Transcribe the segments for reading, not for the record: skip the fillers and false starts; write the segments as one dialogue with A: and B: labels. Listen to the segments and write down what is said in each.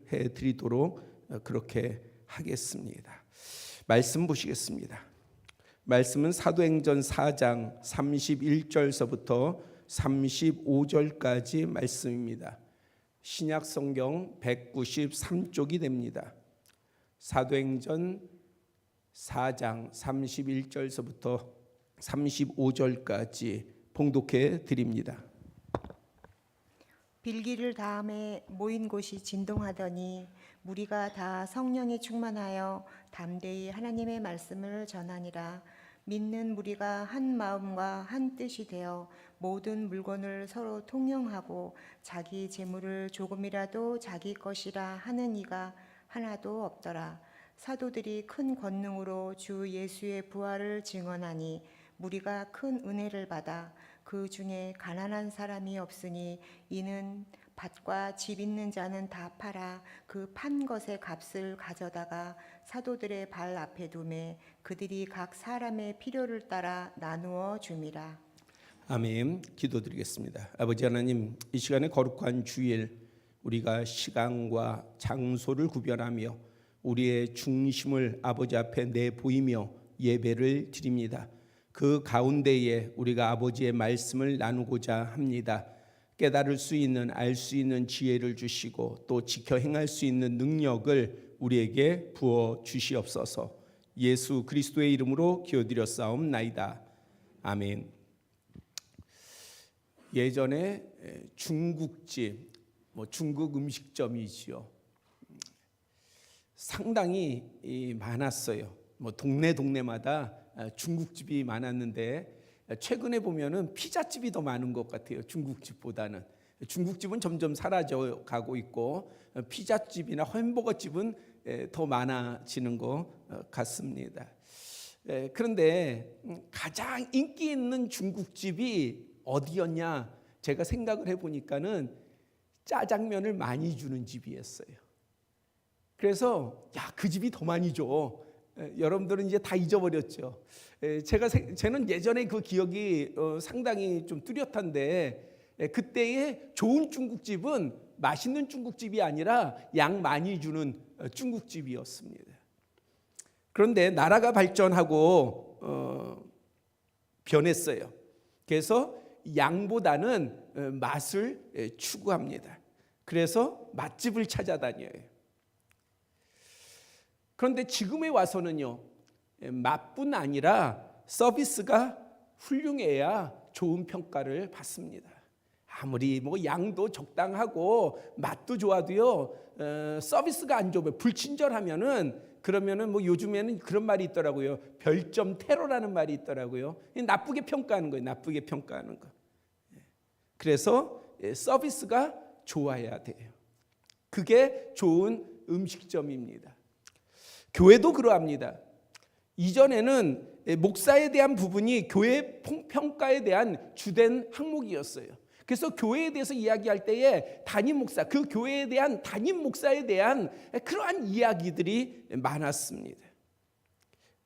A: 기도해 드리도록 그렇게 하겠습니다. 말씀 보시겠습니다. 말씀은 사도행전 4장 31절서부터 35절까지 말씀입니다. 신약 성경 193쪽이 됩니다. 사도행전 4장 31절서부터 35절까지 봉독해 드립니다.
B: 빌기를 다음에 모인 곳이 진동하더니 무리가 다 성령에 충만하여 담대히 하나님의 말씀을 전하니라. 믿는 무리가 한 마음과 한 뜻이 되어 모든 물건을 서로 통용하고 자기 재물을 조금이라도 자기 것이라 하는 이가 하나도 없더라. 사도들이 큰 권능으로 주 예수의 부활을 증언하니 무리가 큰 은혜를 받아 그 중에 가난한 사람이 없으니 이는 밭과 집 있는 자는 다 팔아 그 판 것의 값을 가져다가 사도들의 발 앞에 두매 그들이 각 사람의 필요를 따라 나누어 줌이라.
A: 아멘. 기도드리겠습니다. 아버지 하나님, 이 시간에 거룩한 주일 우리가 시간과 장소를 구별하며 우리의 중심을 아버지 앞에 내보이며 예배를 드립니다. 그 가운데에 우리가 아버지의 말씀을 나누고자 합니다. 깨달을 수 있는, 알 수 있는 지혜를 주시고 또 지켜 행할 수 있는 능력을 우리에게 부어 주시옵소서. 예수 그리스도의 이름으로 기도드렸사옵나이다. 아멘. 예전에 중국집, 중국 음식점이지요. 상당히 많았어요. 동네마다 중국집이 많았는데 최근에 보면은 피자집이 더 많은 것 같아요. 중국집보다는. 중국집은 점점 사라져 가고 있고 피자집이나 햄버거집은 더 많아지는 것 같습니다. 그런데 가장 인기 있는 중국집이 어디였냐? 제가 생각을 해보니까는 짜장면을 많이 주는 집이었어요. 그래서 그 집이 더 많이 줘. 여러분들은 이제 다 잊어버렸죠. 저는 예전에 그 기억이 상당히 좀 뚜렷한데 그때의 좋은 중국집은 맛있는 중국집이 아니라 양 많이 주는 중국집이었습니다. 그런데 나라가 발전하고 변했어요. 그래서 양보다는 맛을 추구합니다. 그래서 맛집을 찾아다녀요. 그런데 지금에 와서는요, 맛뿐 아니라 서비스가 훌륭해야 좋은 평가를 받습니다. 아무리 양도 적당하고 맛도 좋아도요, 서비스가 안 좋으면 그러면은 요즘에는 그런 말이 있더라고요. 별점 테러라는 말이 있더라고요. 나쁘게 평가하는 거예요. 나쁘게 평가하는 거. 그래서 서비스가 좋아야 돼요. 그게 좋은 음식점입니다. 교회도 그러합니다. 이전에는 목사에 대한 부분이 교회 평가에 대한 주된 항목이었어요. 그래서 교회에 대해서 이야기할 때에 담임 목사, 그 교회에 대한 담임 목사에 대한 그러한 이야기들이 많았습니다.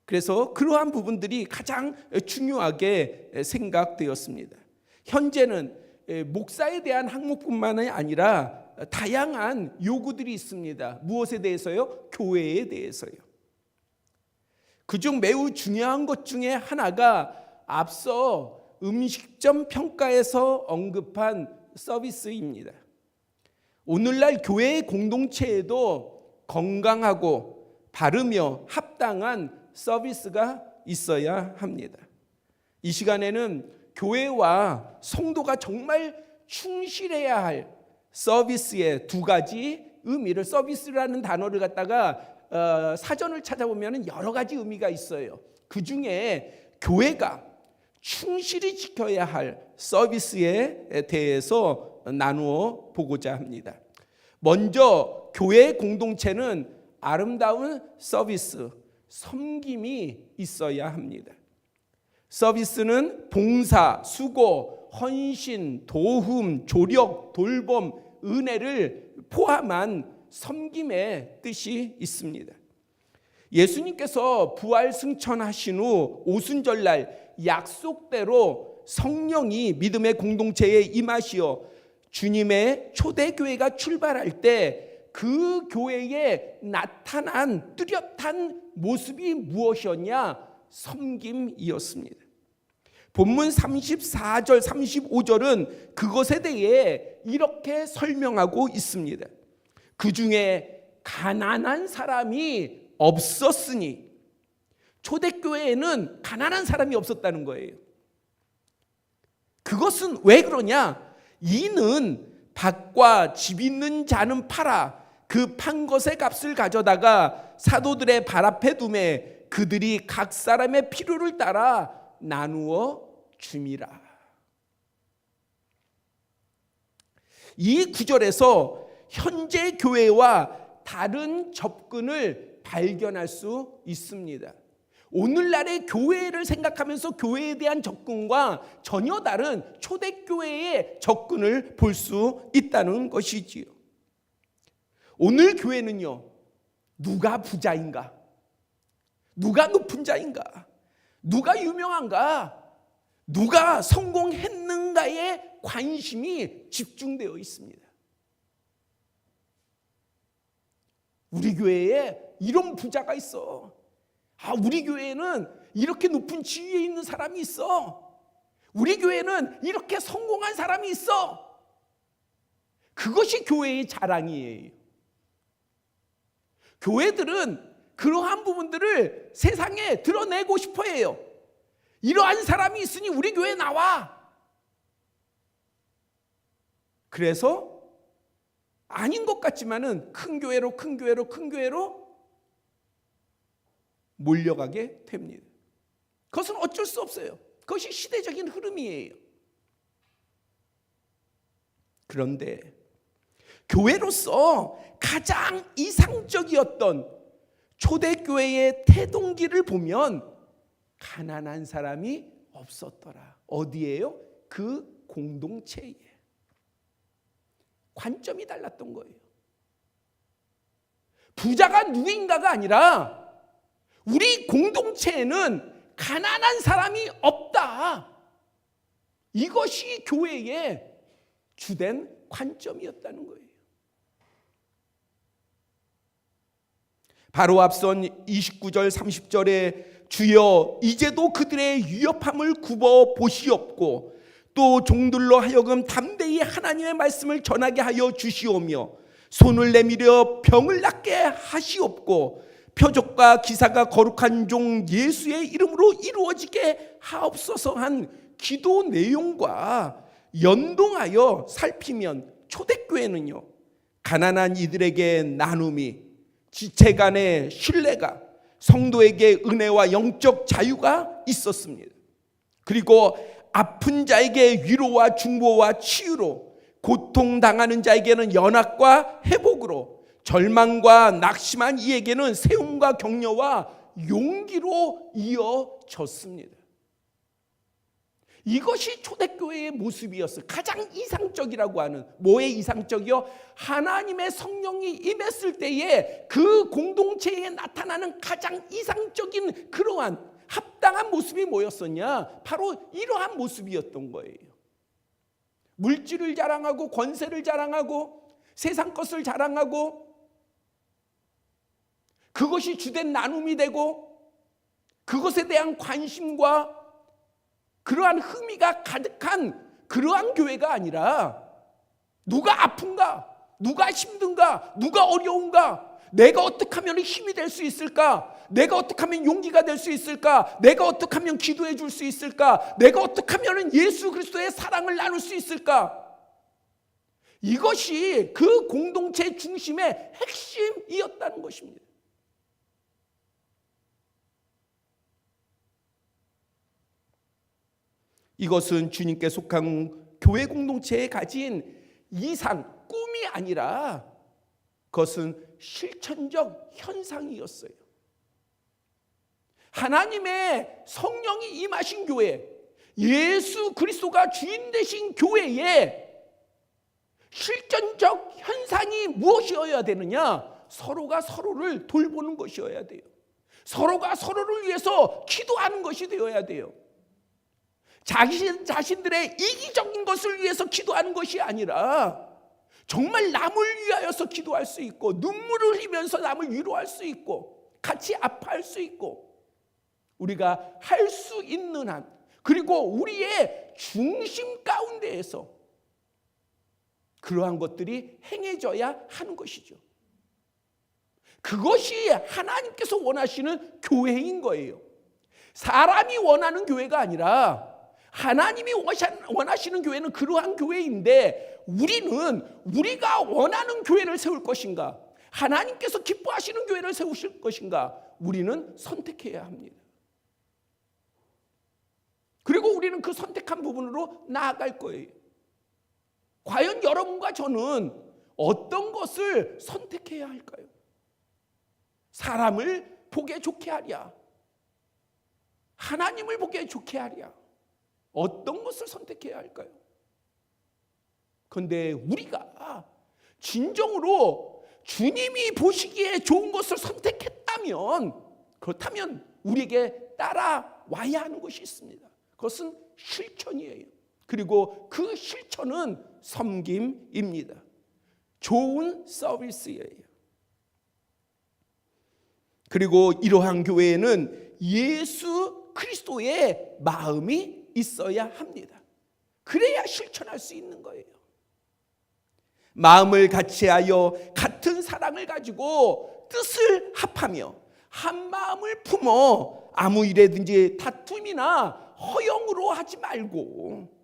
A: 그래서 그러한 부분들이 가장 중요하게 생각되었습니다. 현재는 목사에 대한 항목뿐만이 아니라 다양한 요구들이 있습니다. 무엇에 대해서요? 교회에 대해서요. 그중 매우 중요한 것 중에 하나가 앞서 음식점 평가에서 언급한 서비스입니다. 오늘날 교회의 공동체에도 건강하고 바르며 합당한 서비스가 있어야 합니다. 이 시간에는 교회와 성도가 정말 충실해야 할 서비스의 두 가지 의미를, 서비스라는 단어를 갖다가 사전을 찾아보면 여러 가지 의미가 있어요. 그 중에 교회가 충실히 지켜야 할 서비스에 대해서 나누어 보고자 합니다. 먼저 교회 공동체는 아름다운 서비스, 섬김이 있어야 합니다. 서비스는 봉사, 수고, 헌신, 도움, 조력, 돌봄, 은혜를 포함한 섬김의 뜻이 있습니다. 예수님께서 부활 승천하신 후 오순절날 약속대로 성령이 믿음의 공동체에 임하시어 주님의 초대교회가 출발할 때 그 교회에 나타난 뚜렷한 모습이 무엇이었냐? 섬김이었습니다. 본문 34절 35절은 그것에 대해 이렇게 설명하고 있습니다. 그 중에 가난한 사람이 없었으니, 초대교회에는 가난한 사람이 없었다는 거예요. 그것은 왜 그러냐? 이는 밭과 집 있는 자는 팔아 그 판 것의 값을 가져다가 사도들의 발 앞에 두매 그들이 각 사람의 필요를 따라 나누어 줌이라. 이 구절에서 현재 교회와 다른 접근을 발견할 수 있습니다. 오늘날의 교회를 생각하면서 교회에 대한 접근과 전혀 다른 초대교회의 접근을 볼 수 있다는 것이지요. 오늘 교회는요, 누가 부자인가? 누가 높은 자인가? 누가 유명한가? 누가 성공했는가에 관심이 집중되어 있습니다. 우리 교회에 이런 부자가 있어. 우리 교회에는 이렇게 높은 지위에 있는 사람이 있어. 우리 교회는 이렇게 성공한 사람이 있어. 그것이 교회의 자랑이에요. 교회들은 그러한 부분들을 세상에 드러내고 싶어 해요. 이러한 사람이 있으니 우리 교회에 나와. 그래서 아닌 것 같지만은 큰 교회로 몰려가게 됩니다. 그것은 어쩔 수 없어요. 그것이 시대적인 흐름이에요. 그런데 교회로서 가장 이상적이었던 초대교회의 태동기를 보면 가난한 사람이 없었더라. 어디에요? 그 공동체에. 관점이 달랐던 거예요. 부자가 누구인가가 아니라 우리 공동체에는 가난한 사람이 없다. 이것이 교회의 주된 관점이었다는 거예요. 바로 앞선 29절 30절에 주여 이제도 그들의 유협함을 굽어 보시옵고 또 종들로 하여금 담대히 하나님의 말씀을 전하게 하여 주시오며 손을 내밀어 병을 낫게 하시옵고 표적과 기사가 거룩한 종 예수의 이름으로 이루어지게 하옵소서 한 기도 내용과 연동하여 살피면 초대교회는요, 가난한 이들에게 나눔이, 지체 간의 신뢰가, 성도에게 은혜와 영적 자유가 있었습니다. 그리고 아픈 자에게 위로와 중보와 치유로, 고통당하는 자에게는 연합과 회복으로, 절망과 낙심한 이에게는 세움과 격려와 용기로 이어졌습니다. 이것이 초대교회의 모습이었어요. 가장 이상적이라고 하는, 뭐의 이상적이요? 하나님의 성령이 임했을 때에 그 공동체에 나타나는 가장 이상적인 그러한 합당한 모습이 뭐였었냐? 바로 이러한 모습이었던 거예요. 물질을 자랑하고 권세를 자랑하고 세상 것을 자랑하고 그것이 주된 나눔이 되고 그것에 대한 관심과 그러한 흥미가 가득한 그러한 교회가 아니라 누가 아픈가? 누가 힘든가? 누가 어려운가? 내가 어떻게 하면 힘이 될 수 있을까? 내가 어떻게 하면 용기가 될 수 있을까? 내가 어떻게 하면 기도해 줄 수 있을까? 내가 어떻게 하면 예수 그리스도의 사랑을 나눌 수 있을까? 이것이 그 공동체 중심의 핵심이었다는 것입니다. 이것은 주님께 속한 교회 공동체에 가진 이상, 꿈이 아니라 그것은 실천적 현상이었어요. 하나님의 성령이 임하신 교회, 예수 그리스도가 주인 되신 교회에 실전적 현상이 무엇이어야 되느냐? 서로가 서로를 돌보는 것이어야 돼요. 서로가 서로를 위해서 기도하는 것이 되어야 돼요. 자신들의 이기적인 것을 위해서 기도하는 것이 아니라 정말 남을 위하여서 기도할 수 있고, 눈물을 흘리면서 남을 위로할 수 있고, 같이 아파할 수 있고, 우리가 할 수 있는 한, 그리고 우리의 중심 가운데에서 그러한 것들이 행해져야 하는 것이죠. 그것이 하나님께서 원하시는 교회인 거예요. 사람이 원하는 교회가 아니라 하나님이 원하시는 교회는 그러한 교회인데, 우리는 우리가 원하는 교회를 세울 것인가, 하나님께서 기뻐하시는 교회를 세우실 것인가, 우리는 선택해야 합니다. 그리고 우리는 그 선택한 부분으로 나아갈 거예요. 과연 여러분과 저는 어떤 것을 선택해야 할까요? 사람을 보기에 좋게 하랴, 하나님을 보기에 좋게 하랴, 어떤 것을 선택해야 할까요? 그런데 우리가 진정으로 주님이 보시기에 좋은 것을 선택했다면, 그렇다면 우리에게 따라와야 하는 것이 있습니다. 그것은 실천이에요. 그리고 그 실천은 섬김입니다. 좋은 서비스예요. 그리고 이러한 교회에는 예수 그리스도의 마음이 있어야 합니다. 그래야 실천할 수 있는 거예요. 마음을 같이하여 같은 사랑을 가지고 뜻을 합하며 한 마음을 품어 아무 일에든지 다툼이나 허영으로 하지 말고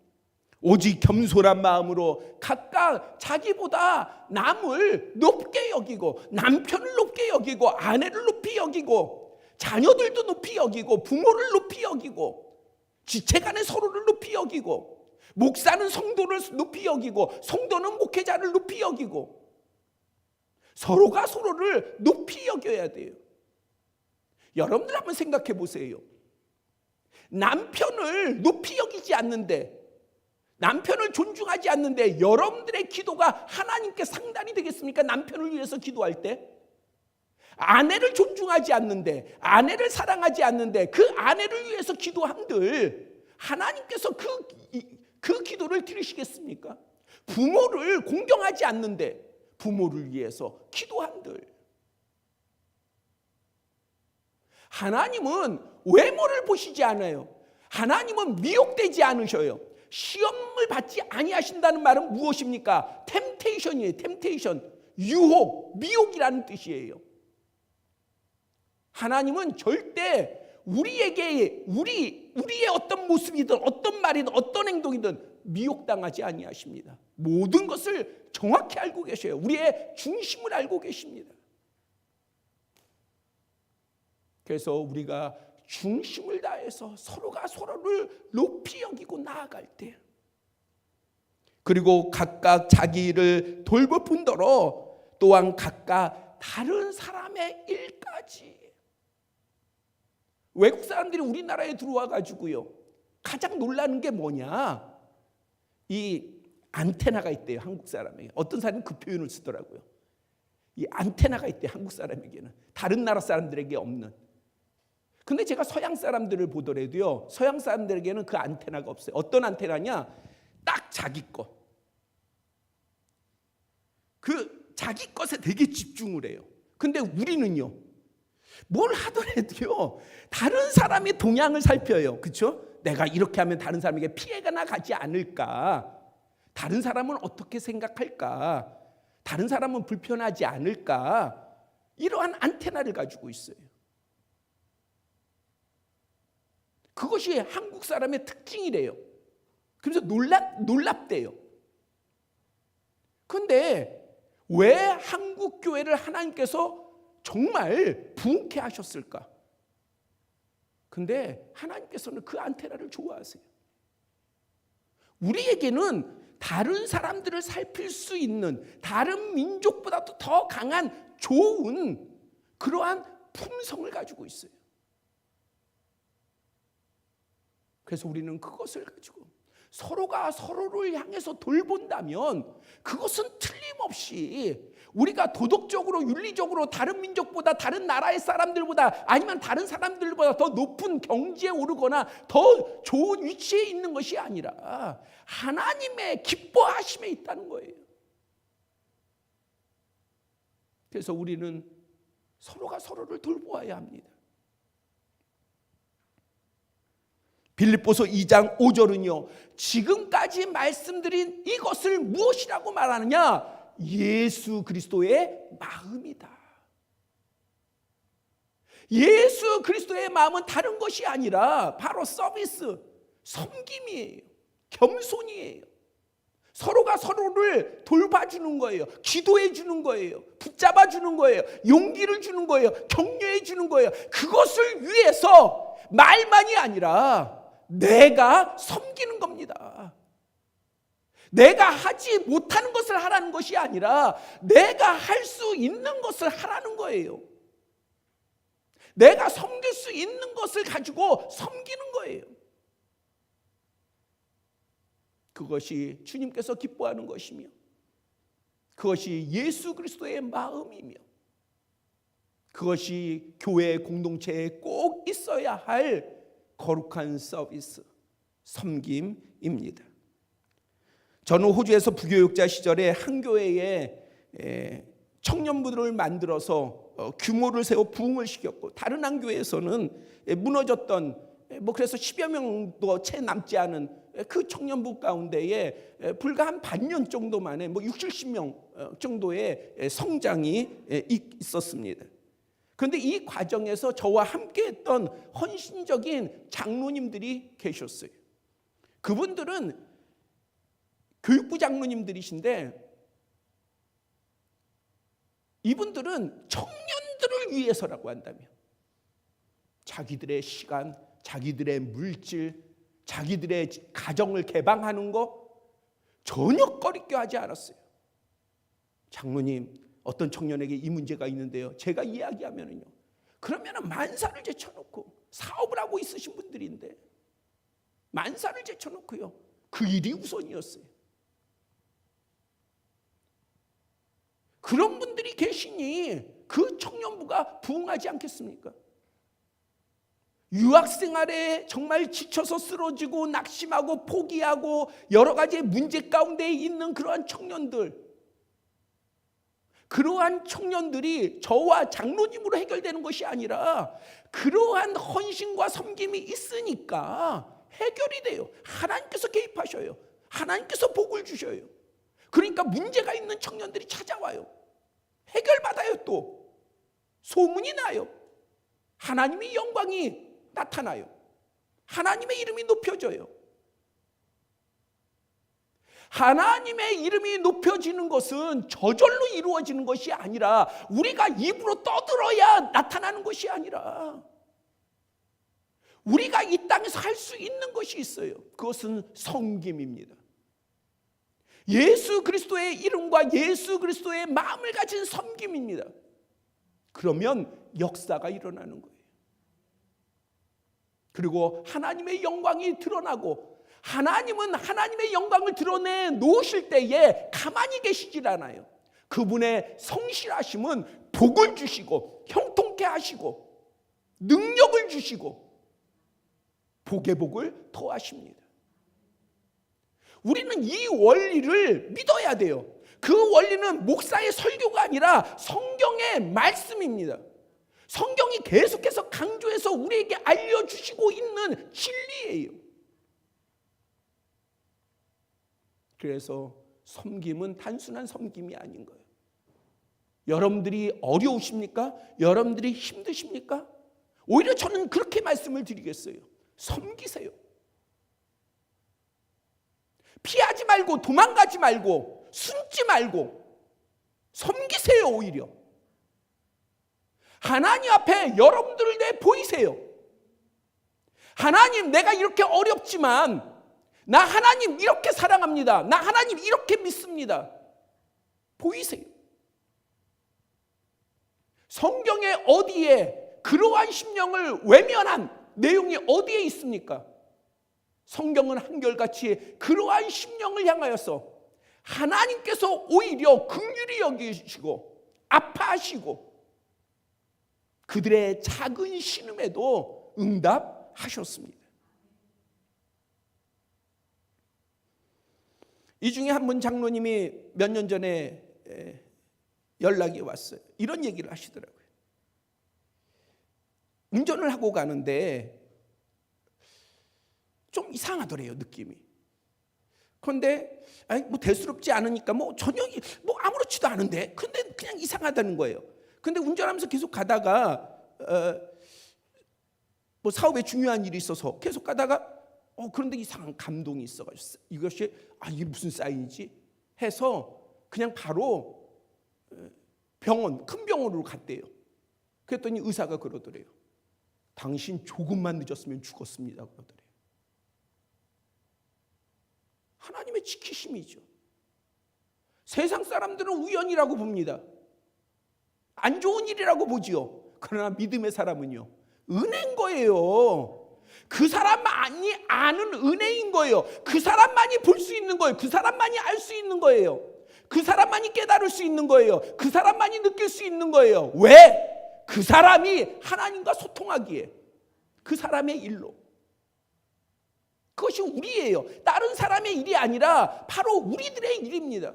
A: 오직 겸손한 마음으로 각각 자기보다 남을 높게 여기고, 남편을 높게 여기고, 아내를 높이 여기고, 자녀들도 높이 여기고, 부모를 높이 여기고, 지체간에 서로를 높이 여기고, 목사는 성도를 높이 여기고, 성도는 목회자를 높이 여기고, 서로가 서로를 높이 여겨야 돼요. 여러분들 한번 생각해 보세요. 남편을 높이 여기지 않는데, 남편을 존중하지 않는데 여러분들의 기도가 하나님께 상단이 되겠습니까? 남편을 위해서 기도할 때. 아내를 존중하지 않는데, 아내를 사랑하지 않는데 그 아내를 위해서 기도한들 하나님께서 그 기도를 들으시겠습니까? 부모를 공경하지 않는데 부모를 위해서 기도한들, 하나님은 외모를 보시지 않아요. 하나님은 미혹되지 않으셔요. 시험을 받지 아니하신다는 말은 무엇입니까? 템테이션이에요. 템테이션, 유혹, 미혹이라는 뜻이에요. 하나님은 절대 우리에게 우리의 어떤 모습이든 어떤 말이든 어떤 행동이든 미혹당하지 아니하십니다. 모든 것을 정확히 알고 계셔요. 우리의 중심을 알고 계십니다. 그래서 우리가 중심을 다해서 서로가 서로를 높이 여기고 나아갈 때, 그리고 각각 자기 일을 돌볼 뿐더러 또한 각각 다른 사람의 일까지. 외국 사람들이 우리나라에 들어와 가지고요, 가장 놀라는 게 뭐냐, 이 안테나가 있대요. 한국 사람에게. 어떤 사람은 그 표현을 쓰더라고요. 이 안테나가 있대요. 한국 사람에게는 다른 나라 사람들에게 없는. 근데 제가 서양 사람들을 보더라도요, 서양 사람들에게는 그 안테나가 없어요. 어떤 안테나냐? 딱 자기 것. 그 자기 것에 되게 집중을 해요. 근데 우리는요, 뭘 하더라도요, 다른 사람의 동향을 살펴요. 그렇죠? 내가 이렇게 하면 다른 사람에게 피해가 나가지 않을까? 다른 사람은 어떻게 생각할까? 다른 사람은 불편하지 않을까? 이러한 안테나를 가지고 있어요. 그것이 한국 사람의 특징이래요. 그래서 놀랍대요. 그런데 왜 한국 교회를 하나님께서 정말 부흥케 하셨을까? 근데 하나님께서는 그 안테나를 좋아하세요. 우리에게는 다른 사람들을 살필 수 있는, 다른 민족보다도 더 강한 좋은 그러한 품성을 가지고 있어요. 그래서 우리는 그것을 가지고 서로가 서로를 향해서 돌본다면, 그것은 틀림없이 우리가 도덕적으로, 윤리적으로 다른 민족보다, 다른 나라의 사람들보다, 아니면 다른 사람들보다 더 높은 경지에 오르거나 더 좋은 위치에 있는 것이 아니라 하나님의 기뻐하심에 있다는 거예요. 그래서 우리는 서로가 서로를 돌보아야 합니다. 빌립보서 2장 5절은요, 지금까지 말씀드린 이것을 무엇이라고 말하느냐? 예수 그리스도의 마음이다. 예수 그리스도의 마음은 다른 것이 아니라 바로 서비스, 섬김이에요. 겸손이에요. 서로가 서로를 돌봐주는 거예요. 기도해 주는 거예요. 붙잡아 주는 거예요. 용기를 주는 거예요. 격려해 주는 거예요. 그것을 위해서 말만이 아니라 내가 섬기는 겁니다. 내가 하지 못하는 것을 하라는 것이 아니라 내가 할 수 있는 것을 하라는 거예요. 내가 섬길 수 있는 것을 가지고 섬기는 거예요. 그것이 주님께서 기뻐하는 것이며 그것이 예수 그리스도의 마음이며 그것이 교회 공동체에 꼭 있어야 할 거룩한 서비스, 섬김입니다. 저는 호주에서 부교육자 시절에 한 교회에 청년부들을 만들어서 규모를 세워 부흥을 시켰고, 다른 한 교회에서는 무너졌던 그래서 10여 명도 채 남지 않은 그 청년부 가운데에 불과 한 반년 정도 만에 60, 70명 정도의 성장이 있었습니다. 그런데 이 과정에서 저와 함께 했던 헌신적인 장로님들이 계셨어요. 그분들은 교육부 장로님들이신데 이분들은 청년들을 위해서라고 한다면 자기들의 시간, 자기들의 물질, 자기들의 가정을 개방하는 거 전혀 꺼리껴 하지 않았어요. 장로님, 어떤 청년에게 이 문제가 있는데요, 제가 이야기하면은요, 그러면은 만사를 제쳐놓고 사업을 하고 있으신 분들인데 만사를 제쳐놓고요, 그 일이 우선이었어요. 그런 분들이 계시니 그 청년부가 부흥하지 않겠습니까? 유학생활에 정말 지쳐서 쓰러지고 낙심하고 포기하고 여러 가지 문제 가운데 있는 그러한 청년들이 저와 장로님으로 해결되는 것이 아니라 그러한 헌신과 섬김이 있으니까 해결이 돼요. 하나님께서 개입하셔요. 하나님께서 복을 주셔요. 그러니까 문제가 있는 청년들이 찾아와요. 해결받아요. 또 소문이 나요. 하나님의 영광이 나타나요. 하나님의 이름이 높여져요. 하나님의 이름이 높여지는 것은 저절로 이루어지는 것이 아니라 우리가 입으로 떠들어야 나타나는 것이 아니라 우리가 이 땅에서 할 수 있는 것이 있어요. 그것은 섬김입니다. 예수 그리스도의 이름과 예수 그리스도의 마음을 가진 섬김입니다. 그러면 역사가 일어나는 거예요. 그리고 하나님의 영광이 드러나고, 하나님은 하나님의 영광을 드러내 놓으실 때에 가만히 계시질 않아요. 그분의 성실하심은 복을 주시고 형통케 하시고 능력을 주시고 복의 복을 더하십니다. 우리는 이 원리를 믿어야 돼요. 그 원리는 목사의 설교가 아니라 성경의 말씀입니다. 성경이 계속해서 강조해서 우리에게 알려주시고 있는 진리예요. 그래서 섬김은 단순한 섬김이 아닌 거예요. 여러분들이 어려우십니까? 여러분들이 힘드십니까? 오히려 저는 그렇게 말씀을 드리겠어요. 섬기세요. 피하지 말고 도망가지 말고 숨지 말고 섬기세요. 오히려 하나님 앞에 여러분들을 내보이세요. 하나님, 내가 이렇게 어렵지만 나 하나님 이렇게 사랑합니다. 나 하나님 이렇게 믿습니다. 보이세요. 성경에 어디에 그러한 심령을 외면한 내용이 어디에 있습니까? 성경은 한결같이 그러한 심령을 향하여서 하나님께서 오히려 긍휼히 여기시고 아파하시고 그들의 작은 신음에도 응답하셨습니다. 이 중에 한 분 장로님이 몇 년 전에 연락이 왔어요. 이런 얘기를 하시더라고요. 운전을 하고 가는데 좀 이상하더래요, 느낌이. 그런데 아니 뭐 대수롭지 않으니까 뭐 전혀 뭐 아무렇지도 않은데 근데 그냥 이상하다는 거예요. 근데 운전하면서 계속 가다가 뭐 사업에 중요한 일이 있어서 계속 가다가 그런데 이상한 감동이 있어가지고 이것이 이게 무슨 사인이지 해서 그냥 바로 병원, 큰 병원으로 갔대요. 그랬더니 의사가 그러더래요. 당신 조금만 늦었으면 죽었습니다. 그러더래요. 하나님의 지키심이죠. 세상 사람들은 우연이라고 봅니다. 안 좋은 일이라고 보지요. 그러나 믿음의 사람은요, 은혜인 거예요. 그 사람만이 아는 은혜인 거예요. 그 사람만이 볼 수 있는 거예요. 그 사람만이 알 수 있는 거예요. 그 사람만이 깨달을 수 있는 거예요. 그 사람만이 느낄 수 있는 거예요. 왜? 그 사람이 하나님과 소통하기에, 그 사람의 일로. 그것이 우리예요. 다른 사람의 일이 아니라 바로 우리들의 일입니다.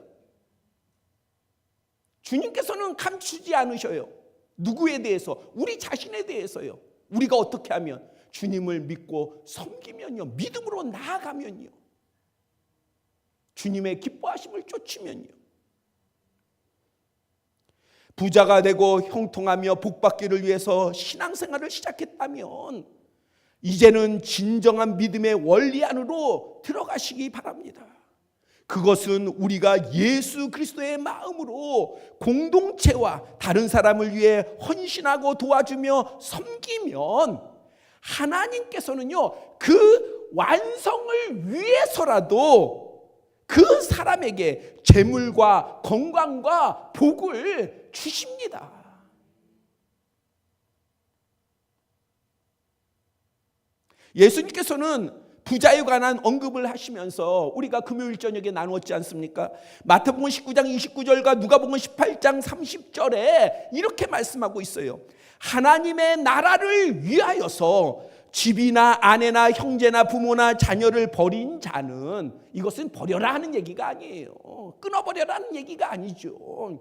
A: 주님께서는 감추지 않으셔요. 누구에 대해서? 우리 자신에 대해서요. 우리가 어떻게 하면? 주님을 믿고 섬기면요, 믿음으로 나아가면요, 주님의 기뻐하심을 쫓으면요, 부자가 되고 형통하며 복받기를 위해서 신앙생활을 시작했다면 이제는 진정한 믿음의 원리 안으로 들어가시기 바랍니다. 그것은 우리가 예수 그리스도의 마음으로 공동체와 다른 사람을 위해 헌신하고 도와주며 섬기면 하나님께서는요, 그 완성을 위해서라도 그 사람에게 재물과 건강과 복을 주십니다. 예수님께서는 부자에 관한 언급을 하시면서 우리가 금요일 저녁에 나누었지 않습니까? 마태복음 19장 29절과 누가복음 18장 30절에 이렇게 말씀하고 있어요. 하나님의 나라를 위하여서 집이나 아내나 형제나 부모나 자녀를 버린 자는, 이것은 버려라 하는 얘기가 아니에요. 끊어버려라는 얘기가 아니죠.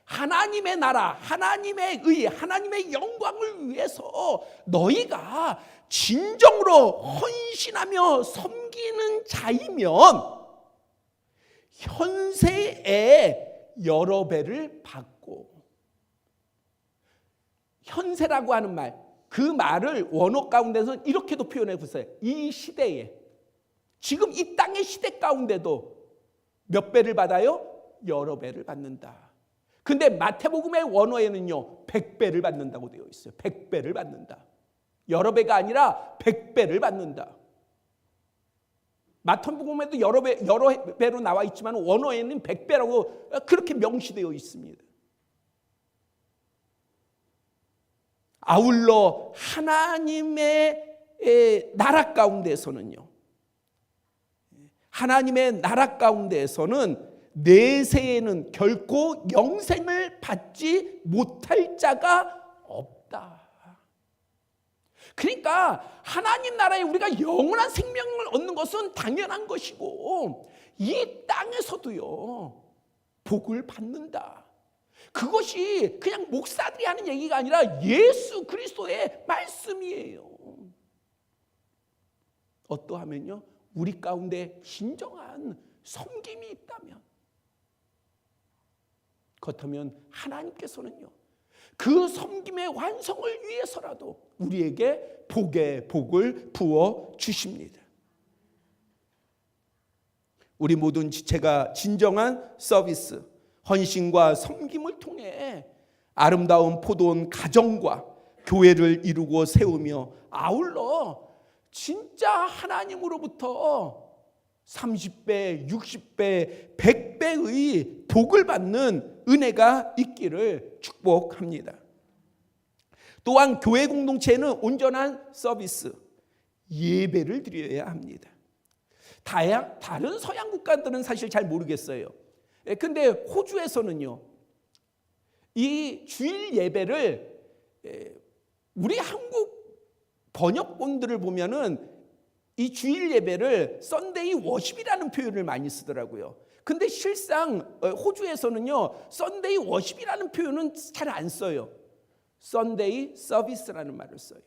A: 하나님의 나라, 하나님의 의, 하나님의 영광을 위해서 너희가 진정으로 헌신하며 섬기는 자이면 현세에 여러 배를 받고, 현세라고 하는 말, 그 말을 원어 가운데서 이렇게도 표현해 보세요. 이 시대에, 지금 이 땅의 시대 가운데도 몇 배를 받아요? 여러 배를 받는다. 근데 마태복음의 원어에는요 100배를 받는다고 되어 있어요. 100배를 받는다. 여러 배가 아니라 100배를 받는다. 마태복음에도 여러 배로 나와 있지만 원어에는 100배라고 그렇게 명시되어 있습니다. 아울러 하나님의 나라 가운데서는요, 하나님의 나라 가운데서는 내세에는 결코 영생을 받지 못할 자가 없다. 그러니까 하나님 나라에 우리가 영원한 생명을 얻는 것은 당연한 것이고 이 땅에서도요 복을 받는다. 그것이 그냥 목사들이 하는 얘기가 아니라 예수 그리스도의 말씀이에요. 어떠하면요, 우리 가운데 진정한 섬김이 있다면, 그렇다면 하나님께서는요 그 섬김의 완성을 위해서라도 우리에게 복의 복을 부어 주십니다. 우리 모든 지체가 진정한 서비스, 헌신과 섬김을 통해 아름다운 포도원 가정과 교회를 이루고 세우며 아울러 진짜 하나님으로부터 30배, 60배, 100배의 복을 받는 은혜가 있기를 축복합니다. 또한 교회 공동체는 온전한 서비스, 예배를 드려야 합니다. 다른 서양 국가들은 사실 잘 모르겠어요. 근데 호주에서는요, 이 주일 예배를, 우리 한국 번역본들을 보면은 이 주일 예배를 썬데이 워십이라는 표현을 많이 쓰더라고요. 근데 실상 호주에서는요, 썬데이 워십이라는 표현은 잘 안 써요. 썬데이 서비스라는 말을 써요.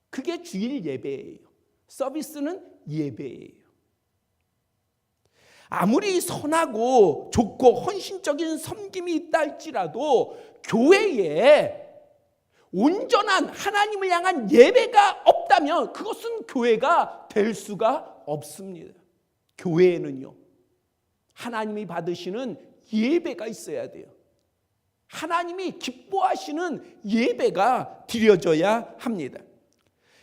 A: 그게 주일 예배예요. 서비스는 예배예요. 아무리 선하고 좋고 헌신적인 섬김이 있다 할지라도 교회에 온전한 하나님을 향한 예배가 없다면 그것은 교회가 될 수가 없습니다. 교회에는요, 하나님이 받으시는 예배가 있어야 돼요. 하나님이 기뻐하시는 예배가 드려져야 합니다.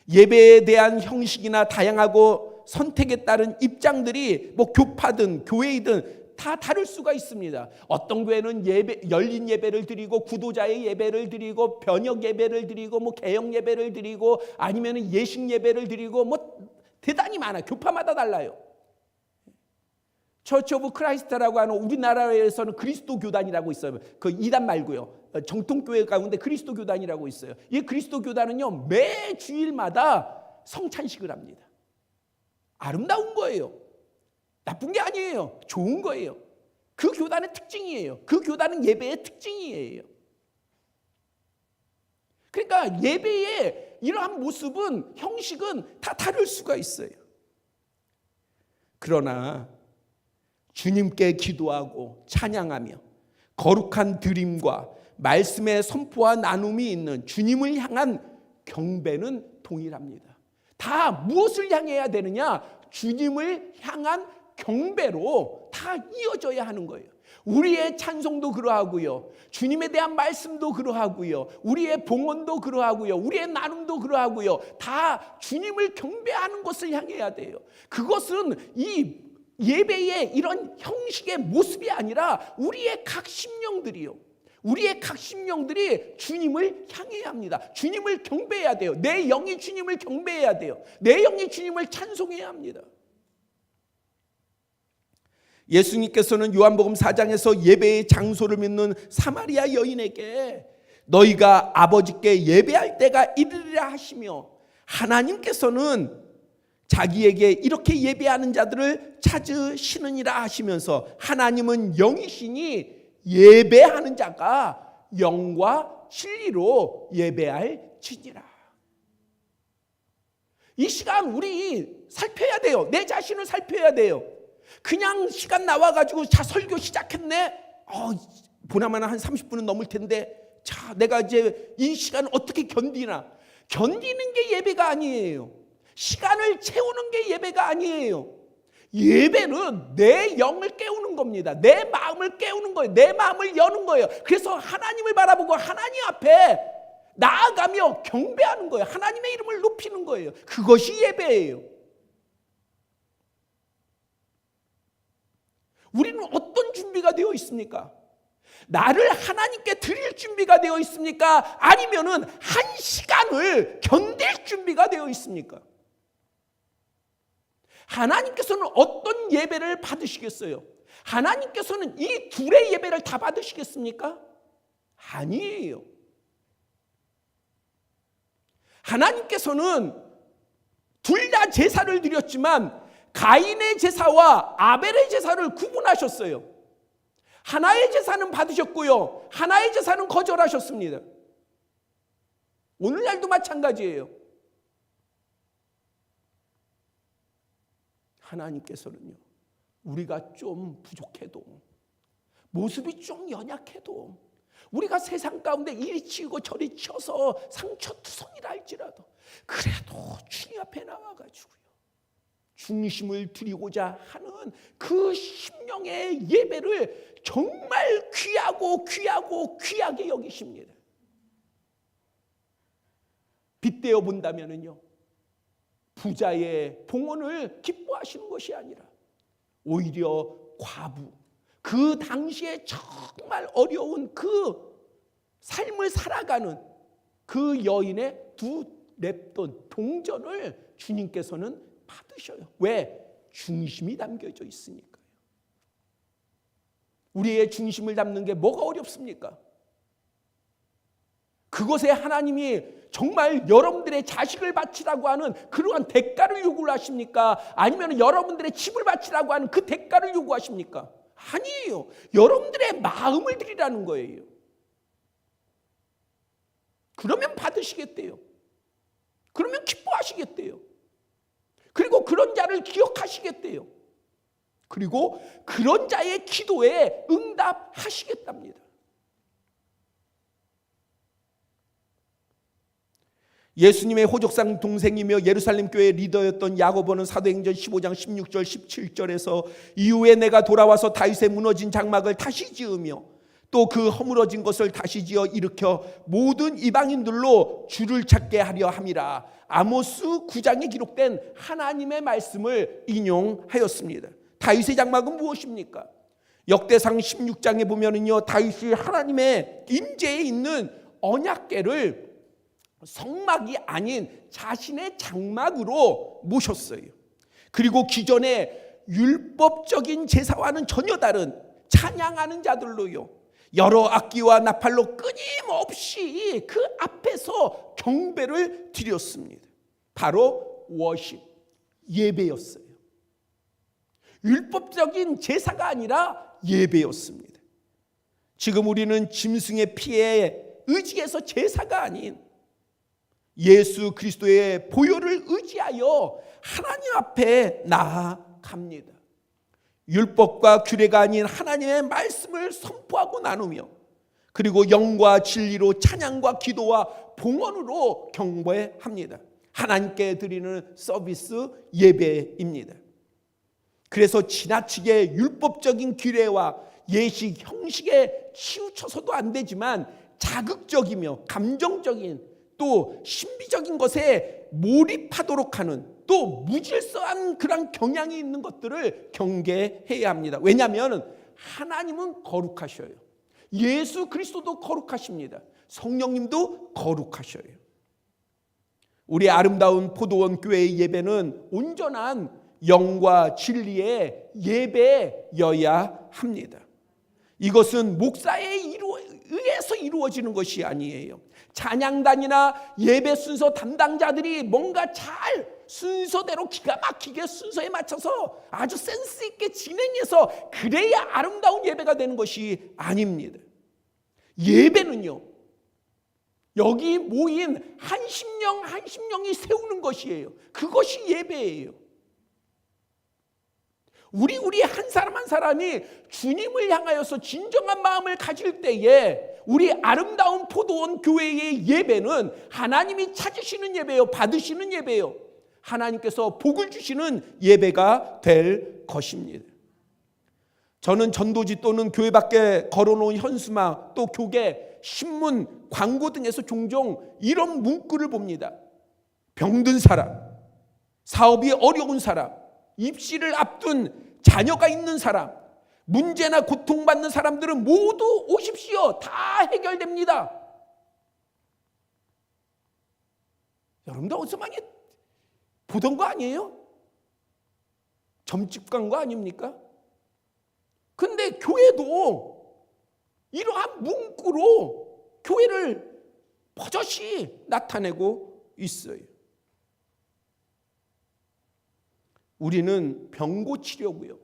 A: 예배에 대한 형식이나 다양하고 선택에 따른 입장들이 교파든 교회이든 다 다를 수가 있습니다. 어떤 교회는 열린 예배를 드리고 구도자의 예배를 드리고 변역 예배를 드리고 개역 예배를 드리고 아니면 예식 예배를 드리고 대단히 많아요. 교파마다 달라요. 처치 오브 크라이스트라고 하는 우리나라에서는 그리스도 교단이라고 있어요. 그 이단 말고요. 정통교회 가운데 그리스도 교단이라고 있어요. 이 그리스도 교단은요, 매 주일마다 성찬식을 합니다. 아름다운 거예요. 나쁜 게 아니에요. 좋은 거예요. 그 교단의 특징이에요. 그 교단은 예배의 특징이에요. 그러니까 예배의 이러한 모습은, 형식은 다 다를 수가 있어요. 그러나 주님께 기도하고 찬양하며 거룩한 드림과 말씀의 선포와 나눔이 있는 주님을 향한 경배는 동일합니다. 다 무엇을 향해야 되느냐? 주님을 향한 경배로 다 이어져야 하는 거예요. 우리의 찬송도 그러하고요, 주님에 대한 말씀도 그러하고요, 우리의 봉헌도 그러하고요, 우리의 나눔도 그러하고요, 다 주님을 경배하는 것을 향해야 돼요. 그것은 이 예배의 이런 형식의 모습이 아니라 우리의 각 심령들이요, 우리의 각 심령들이 주님을 향해야 합니다. 주님을 경배해야 돼요. 내 영이 주님을 경배해야 돼요. 내 영이 주님을 찬송해야 합니다. 예수님께서는 요한복음 4장에서 예배의 장소를 묻는 사마리아 여인에게 너희가 아버지께 예배할 때가 이르리라 하시며, 하나님께서는 자기에게 이렇게 예배하는 자들을 찾으시느니라 하시면서, 하나님은 영이시니 예배하는 자가 영과 진리로 예배할지니라. 이 시간 우리 살펴야 돼요. 내 자신을 살펴야 돼요. 그냥 시간 나와가지고 자 설교 시작했네. 보나마나 한 30분은 넘을 텐데, 자 내가 이제 이 시간을 어떻게 견디나. 견디는 게 예배가 아니에요. 시간을 채우는 게 예배가 아니에요. 예배는 내 영을 깨우는 겁니다. 내 마음을 깨우는 거예요. 내 마음을 여는 거예요. 그래서 하나님을 바라보고 하나님 앞에 나아가며 경배하는 거예요. 하나님의 이름을 높이는 거예요. 그것이 예배예요. 우리는 어떤 준비가 되어 있습니까? 나를 하나님께 드릴 준비가 되어 있습니까? 아니면은 한 시간을 견딜 준비가 되어 있습니까? 하나님께서는 어떤 예배를 받으시겠어요? 하나님께서는 이 둘의 예배를 다 받으시겠습니까? 아니에요. 하나님께서는 둘 다 제사를 드렸지만 가인의 제사와 아벨의 제사를 구분하셨어요. 하나의 제사는 받으셨고요, 하나의 제사는 거절하셨습니다. 오늘날도 마찬가지예요. 하나님께서는요, 우리가 좀 부족해도, 모습이 좀 연약해도, 우리가 세상 가운데 이리 치고 저리 쳐서 상처투성이라 할지라도, 그래도 주님 앞에 나와가지고요, 중심을 드리고자 하는 그 심령의 예배를 정말 귀하게 여기십니다. 빗대어 본다면은요, 부자의 봉헌을 기뻐하시는 것이 아니라 오히려 과부, 그 당시에 정말 어려운 그 삶을 살아가는 그 여인의 두 랩돈 동전을 주님께서는 받으셔요. 왜? 중심이 담겨져 있으니까요. 우리의 중심을 담는 게 뭐가 어렵습니까? 그것에 하나님이 정말 여러분들의 자식을 바치라고 하는 그러한 대가를 요구를 하십니까? 아니면 여러분들의 집을 바치라고 하는 그 대가를 요구하십니까? 아니에요. 여러분들의 마음을 드리라는 거예요. 그러면 받으시겠대요. 그러면 기뻐하시겠대요. 그리고 그런 자를 기억하시겠대요. 그리고 그런 자의 기도에 응답하시겠답니다. 예수님의 호족상 동생이며 예루살렘 교회 리더였던 야고보는 사도행전 15장 16절 17절에서 이후에 내가 돌아와서 다윗의 무너진 장막을 다시 지으며 또 그 허물어진 것을 다시 지어 일으켜 모든 이방인들로 주를 찾게 하려 함이라. 아모스 9장에 기록된 하나님의 말씀을 인용하였습니다. 다윗의 장막은 무엇입니까? 역대상 16장에 보면은요, 다윗이 하나님의 임재에 있는 언약궤를 성막이 아닌 자신의 장막으로 모셨어요. 그리고 기존의 율법적인 제사와는 전혀 다른 찬양하는 자들로요, 여러 악기와 나팔로 끊임없이 그 앞에서 경배를 드렸습니다. 바로 워십, 예배였어요. 율법적인 제사가 아니라 예배였습니다. 지금 우리는 짐승의 피에 의지해서 제사가 아닌 예수 그리스도의 보혈을 의지하여 하나님 앞에 나아갑니다. 율법과 규례가 아닌 하나님의 말씀을 선포하고 나누며, 그리고 영과 진리로 찬양과 기도와 봉헌으로 경배합니다. 하나님께 드리는 서비스 예배입니다. 그래서 지나치게 율법적인 규례와 예식 형식에 치우쳐서도 안 되지만 자극적이며 감정적인 또 신비적인 것에 몰입하도록 하는 또 무질서한 그런 경향이 있는 것들을 경계해야 합니다. 왜냐하면 하나님은 거룩하셔요. 예수 그리스도도 거룩하십니다. 성령님도 거룩하셔요. 우리 아름다운 포도원 교회의 예배는 온전한 영과 진리의 예배여야 합니다. 이것은 목사에 의해서 이루어지는 것이 아니에요. 찬양단이나 예배 순서 담당자들이 뭔가 잘 순서대로 기가 막히게 순서에 맞춰서 아주 센스 있게 진행해서 그래야 아름다운 예배가 되는 것이 아닙니다. 예배는요, 여기 모인 한 심령이 세우는 것이에요. 그것이 예배예요. 우리 한 사람 한 사람이 주님을 향하여서 진정한 마음을 가질 때에 우리 아름다운 포도원 교회의 예배는 하나님이 찾으시는 예배요, 받으시는 예배요, 하나님께서 복을 주시는 예배가 될 것입니다. 저는 전도지 또는 교회 밖에 걸어놓은 현수막, 또 교계, 신문, 광고 등에서 종종 이런 문구를 봅니다. 병든 사람, 사업이 어려운 사람, 입시를 앞둔 자녀가 있는 사람, 문제나 고통받는 사람들은 모두 오십시오. 다 해결됩니다. 여러분들 어디서 많이 보던 거 아니에요? 점집 간 거 아닙니까? 근데 교회도 이러한 문구로 교회를 버젓이 나타내고 있어요. 우리는 병 고치려고요,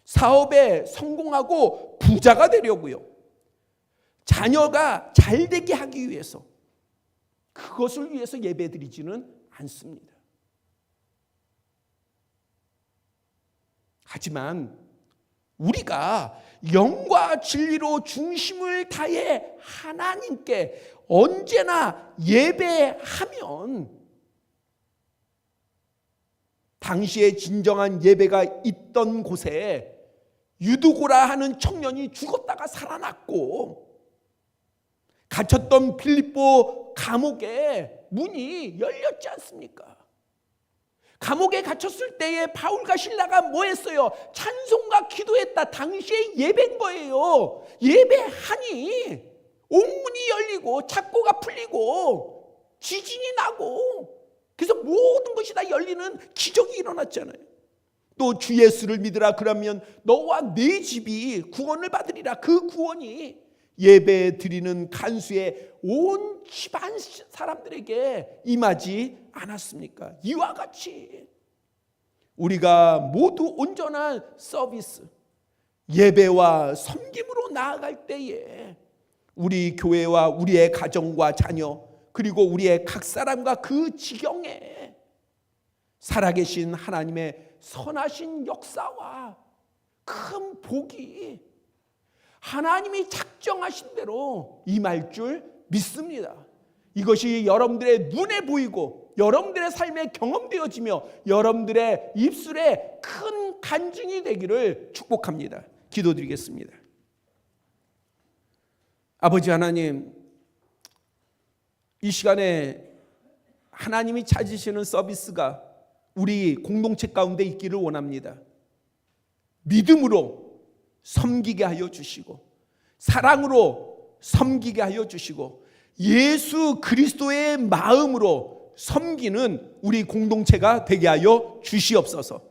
A: 사업에 성공하고 부자가 되려고요, 자녀가 잘 되게 하기 위해서, 그것을 위해서 예배드리지는 않습니다. 하지만 우리가 영과 진리로 중심을 다해 하나님께 언제나 예배하면 당시에 진정한 예배가 있던 곳에 유두고라 하는 청년이 죽었다가 살아났고, 갇혔던 빌립보 감옥의 문이 열렸지 않습니까? 감옥에 갇혔을 때에 바울과 실라가 뭐 했어요? 찬송과 기도했다. 당시에 예배인 거예요. 예배하니 옥문이 열리고 착고가 풀리고 지진이 나고, 그래서 모든 것이 다 열리는 기적이 일어났잖아요. 또 주 예수를 믿으라, 그러면 너와 네 집이 구원을 받으리라. 그 구원이 예배 드리는 간수의 온 집안 사람들에게 임하지 않았습니까? 이와 같이 우리가 모두 온전한 서비스, 예배와 섬김으로 나아갈 때에 우리 교회와 우리의 가정과 자녀 그리고 우리의 각 사람과 그 지경에 살아계신 하나님의 선하신 역사와 큰 복이 하나님이 작정하신 대로 임할 줄 믿습니다. 이것이 여러분들의 눈에 보이고 여러분들의 삶에 경험되어지며 여러분들의 입술에 큰 간증이 되기를 축복합니다. 기도드리겠습니다. 아버지 하나님, 이 시간에 하나님이 찾으시는 서비스가 우리 공동체 가운데 있기를 원합니다. 믿음으로 섬기게 하여 주시고 사랑으로 섬기게 하여 주시고 예수 그리스도의 마음으로 섬기는 우리 공동체가 되게 하여 주시옵소서.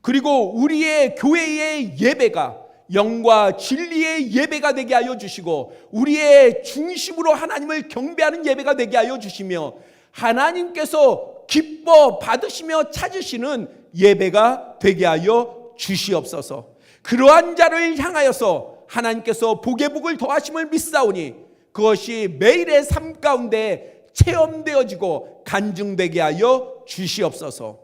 A: 그리고 우리의 교회의 예배가 영과 진리의 예배가 되게 하여 주시고 우리의 중심으로 하나님을 경배하는 예배가 되게 하여 주시며 하나님께서 기뻐 받으시며 찾으시는 예배가 되게 하여 주시옵소서. 그러한 자를 향하여서 하나님께서 복의 복을 더하심을 믿사오니 그것이 매일의 삶 가운데 체험되어지고 간증되게 하여 주시옵소서.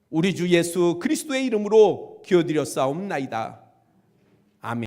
A: 우리 주 예수 그리스도의 이름으로 기도드렸사옵나이다.